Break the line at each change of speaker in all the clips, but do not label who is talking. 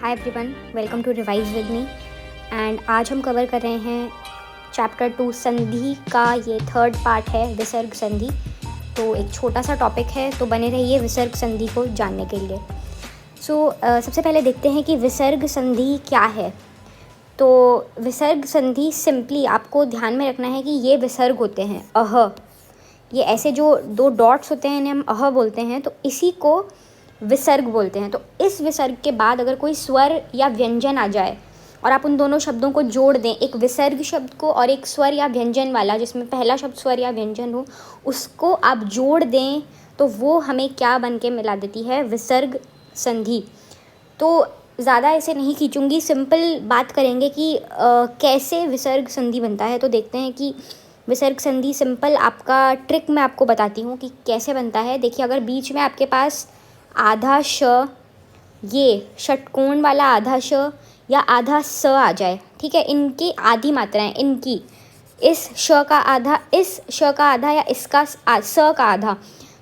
Hi everyone, welcome to revise with me. And आज हम cover कर रहे हैं चैप्टर 2 संधि का ये थर्ड पार्ट है, विसर्ग संधि। तो एक छोटा सा टॉपिक है, तो बने रहिए विसर्ग संधि को जानने के लिए। सबसे पहले देखते हैं कि विसर्ग संधि क्या है। तो विसर्ग संधि सिंपली आपको ध्यान में रखना है कि ये विसर्ग होते हैं अह, ये ऐसे जो दो डॉट्स होते हैं इन्हें हम अह बोलते हैं, तो इसी को विसर्ग बोलते हैं। तो इस विसर्ग के बाद अगर कोई स्वर या व्यंजन आ जाए और आप उन दोनों शब्दों को जोड़ दें, एक विसर्ग शब्द को और एक स्वर या व्यंजन वाला जिसमें पहला शब्द स्वर या व्यंजन हो, उसको आप जोड़ दें तो वो हमें क्या बन के मिला देती है, विसर्ग संधि। तो ज़्यादा ऐसे नहीं खींचूंगी, सिंपल बात करेंगे कि कैसे विसर्ग संधि बनता है। तो देखते हैं कि विसर्ग संधि सिंपल आपका ट्रिक मैं आपको बताती हूँ कि कैसे बनता है। देखिए, अगर बीच में आपके पास आधा श, ये षटकोण वाला आधा श या आधा स आ जाए, ठीक है, इनकी आधी मात्राएं, इनकी इस श का आधा, इस श का आधा या इसका स का आधा,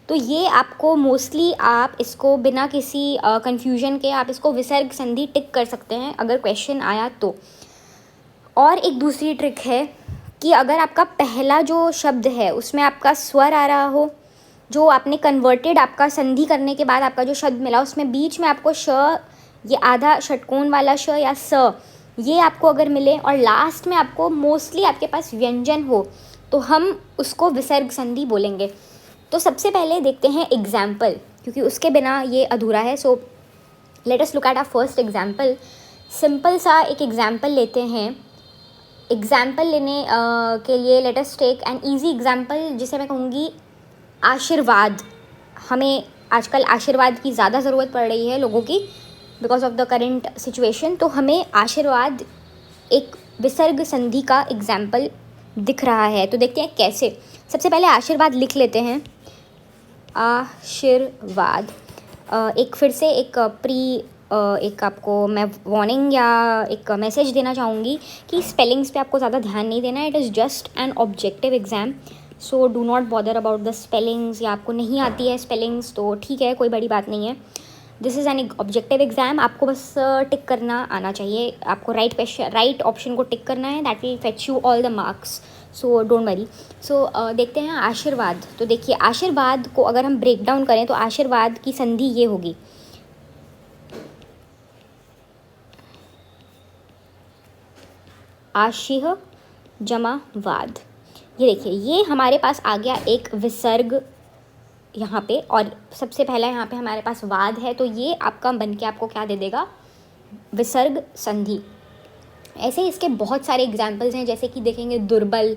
तो ये आपको मोस्टली आप इसको बिना किसी कन्फ्यूजन के आप इसको विसर्ग संधि टिक कर सकते हैं अगर क्वेश्चन आया तो। और एक दूसरी ट्रिक है कि अगर आपका पहला जो शब्द है उसमें आपका स्वर आ रहा हो, जो आपने कन्वर्टेड आपका संधि करने के बाद आपका जो शब्द मिला उसमें बीच में आपको श, ये आधा षटकोण वाला श या स, ये आपको अगर मिले और लास्ट में आपको मोस्टली आपके पास व्यंजन हो, तो हम उसको विसर्ग संधि बोलेंगे। तो सबसे पहले देखते हैं एग्जाम्पल, क्योंकि उसके बिना ये अधूरा है। So let us look at our first example. Simple सा एक एग्जाम्पल लेते हैं। एग्जाम्पल लेने के लिए let us take an easy example, जिसे मैं कहूँगी आशीर्वाद। हमें आजकल आशीर्वाद की ज़्यादा ज़रूरत पड़ रही है लोगों की, because of the current situation. तो हमें आशीर्वाद एक विसर्ग संधि का एग्जाम्पल दिख रहा है, तो देखते हैं कैसे। सबसे पहले आशीर्वाद लिख लेते हैं, आशीर्वाद। एक फिर से एक आपको मैं वार्निंग या एक मैसेज देना चाहूँगी कि स्पेलिंग्स पे आपको ज़्यादा ध्यान नहीं देना है। It is just an objective exam, so do not bother about the spellings. या आपको नहीं आती है स्पेलिंग्स तो ठीक है, कोई बड़ी बात नहीं है। This is an objective exam, आपको बस टिक करना आना चाहिए, आपको राइट ऑप्शन को टिक करना है, that will fetch you all the marks, so don't worry. So देखते हैं आशीर्वाद। तो देखिए, आशीर्वाद को अगर हम ब्रेक डाउन करें तो आशीर्वाद की संधि ये होगी, आशीह जमा वाद। ये देखिए, ये हमारे पास आ गया एक विसर्ग यहाँ पे, और सबसे पहला यहाँ पे हमारे पास वाद है, तो ये आपका बन के आपको क्या दे देगा, विसर्ग संधि। ऐसे ही इसके बहुत सारे एग्जाम्पल्स हैं, जैसे कि देखेंगे दुर्बल।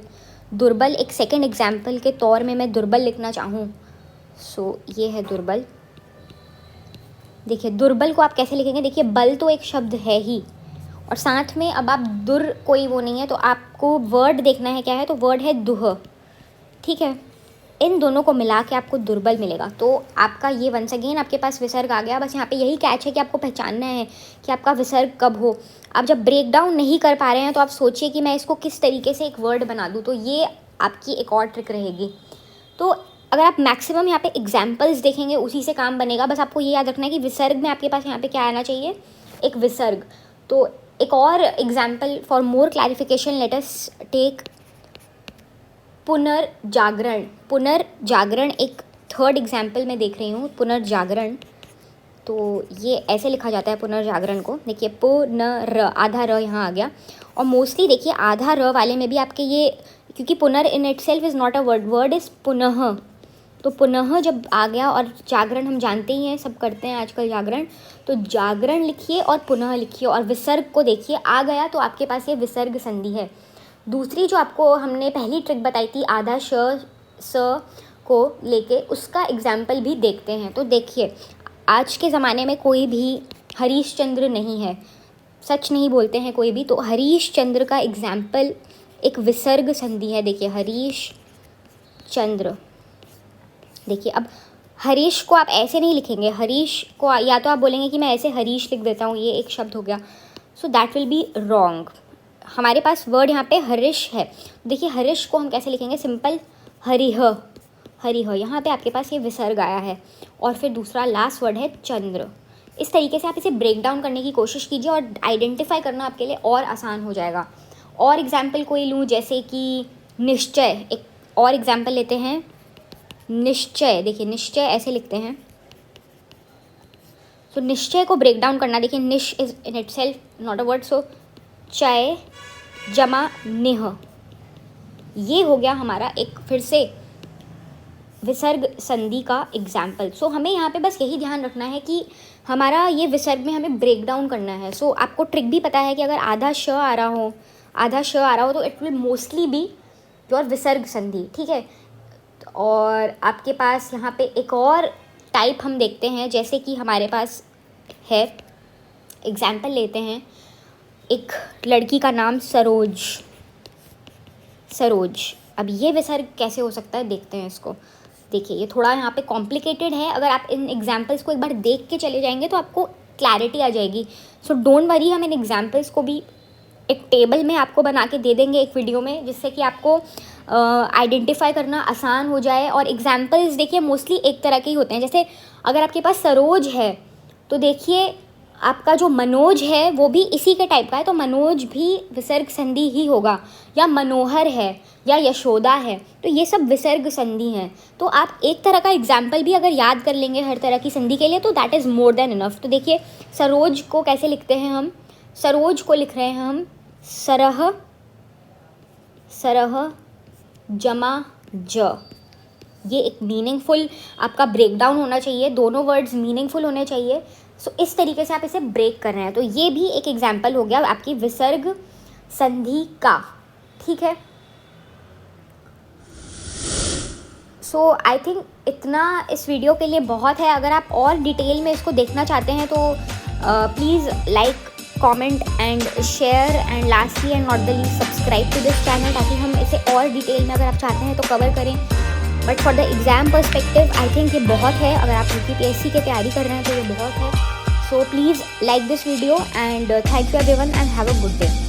दुर्बल एक सेकंड एग्जाम्पल के तौर में मैं दुर्बल लिखना चाहूँ, सो ये है दुर्बल। देखिए, दुर्बल को आप कैसे लिखेंगे, देखिए बल तो एक शब्द है ही, और साथ में अब आप दुर कोई वो नहीं है, तो आपको वर्ड देखना है क्या है, तो वर्ड है दुह, ठीक है। इन दोनों को मिला के आपको दुर्बल मिलेगा। तो आपका ये वंस अगेन आपके पास विसर्ग आ गया। बस यहाँ पे यही कैच है कि आपको पहचानना है कि आपका विसर्ग कब हो। आप जब ब्रेक डाउन नहीं कर पा रहे हैं तो आप सोचिए कि मैं इसको किस तरीके से एक वर्ड बना दूँ, तो ये आपकी एक और ट्रिक रहेगी। तो अगर आप मैक्सिमम यहाँ पे एग्जाम्पल्स देखेंगे उसी से काम बनेगा। बस आपको ये याद रखना है कि विसर्ग में आपके पास यहाँ पे क्या आना चाहिए, एक विसर्ग। तो एक और example for more clarification, let us take पुनर्जागरण। पुनर्जागरण एक थर्ड एग्जाम्पल मैं देख रही हूँ, पुनर्जागरण। तो ये ऐसे लिखा जाता है पुनर्जागरण को। देखिए, पुनर, आधा र यहाँ आ गया, और मोस्टली देखिए आधा र वाले में भी आपके ये, क्योंकि पुनर in it self is not a word, word is पुनः। तो पुनः जब आ गया, और जागरण हम जानते ही हैं, सब करते हैं आजकल जागरण, तो जागरण लिखिए और पुनः लिखिए, और विसर्ग को देखिए आ गया, तो आपके पास ये विसर्ग संधि है। दूसरी जो आपको हमने पहली ट्रिक बताई थी, आधा श स को लेके, उसका एग्जाम्पल भी देखते हैं। तो देखिए, आज के ज़माने में कोई भी हरीश चंद्र नहीं है, सच नहीं बोलते हैं कोई भी, तो हरीश चंद्र का एग्जाम्पल एक विसर्ग संधि है। देखिए, हरीश चंद्र। देखिए, अब हरीश को आप ऐसे नहीं लिखेंगे, हरीश को या तो आप बोलेंगे कि मैं ऐसे हरीश लिख देता हूँ, ये एक शब्द हो गया, so that will be wrong. हमारे पास वर्ड यहाँ पे हरीश है। देखिए, हरीश को हम कैसे लिखेंगे, सिंपल हरिह, हरिह। यहाँ पे आपके पास ये विसर्ग आया है, और फिर दूसरा लास्ट वर्ड है चंद्र। इस तरीके से आप इसे ब्रेक डाउन करने की कोशिश कीजिए और आइडेंटिफाई करना आपके लिए और आसान हो जाएगा। और एग्जाम्पल कोई लूँ, जैसे कि निश्चय, एक और एग्जाम्पल लेते हैं। निश्चय, देखिए निश्चय ऐसे लिखते हैं। सो निश्चय को ब्रेक डाउन करना, देखिए niche is in itself not a word, so चय जमा निह, ये हो गया हमारा एक फिर से विसर्ग संधि का एग्जाम्पल। सो हमें यहाँ पे बस यही ध्यान रखना है कि हमारा ये विसर्ग में हमें ब्रेक डाउन करना है। सो आपको ट्रिक भी पता है कि अगर आधा श आ रहा हो तो it will mostly be your विसर्ग संधि, ठीक है। और आपके पास यहाँ पे एक और टाइप हम देखते हैं, जैसे कि हमारे पास है, एग्जाम्पल लेते हैं, एक लड़की का नाम सरोज। अब ये विसर्ग कैसे हो सकता है, देखते हैं इसको। देखिए ये थोड़ा यहाँ पे कॉम्प्लिकेटेड है, अगर आप इन एग्जाम्पल्स को एक बार देख के चले जाएंगे तो आपको क्लैरिटी आ जाएगी। सो डोंट वरी, हम इन एग्जाम्पल्स को भी एक टेबल में आपको बना के दे देंगे एक वीडियो में, जिससे कि आपको आइडेंटिफाई करना आसान हो जाए। और एग्जाम्पल्स देखिए मोस्टली एक तरह के ही होते हैं, जैसे अगर आपके पास सरोज है तो देखिए आपका जो मनोज है वो भी इसी के टाइप का है, तो मनोज भी विसर्ग संधि ही होगा। या मनोहर है या यशोदा है, तो ये सब विसर्ग संधि हैं। तो आप एक तरह का एग्जाम्पल भी अगर याद कर लेंगे हर तरह की संधि के लिए तो that is more than enough. तो देखिए सरोज को कैसे लिखते हैं हम, सरोज को लिख रहे हैं हम सरह जमा ज। ये एक मीनिंगफुल आपका ब्रेक डाउन होना चाहिए, दोनों वर्ड्स मीनिंगफुल होने चाहिए। सो इस तरीके से आप इसे ब्रेक कर रहे हैं, तो ये भी एक एग्जाम्पल हो गया आपकी विसर्ग संधि का, ठीक है। सो आई थिंक इतना इस वीडियो के लिए बहुत है। अगर आप और डिटेल में इसको देखना चाहते हैं तो please like, comment and share and lastly and not the least subscribe to this channel, ताकि हम इसे और डिटेल में अगर आप चाहते हैं तो कवर करें। But for the exam perspective I think ये बहुत है, अगर आप UPSC की तैयारी कर रहे हैं तो ये बहुत है। So please like this video and thank you everyone and have a good day.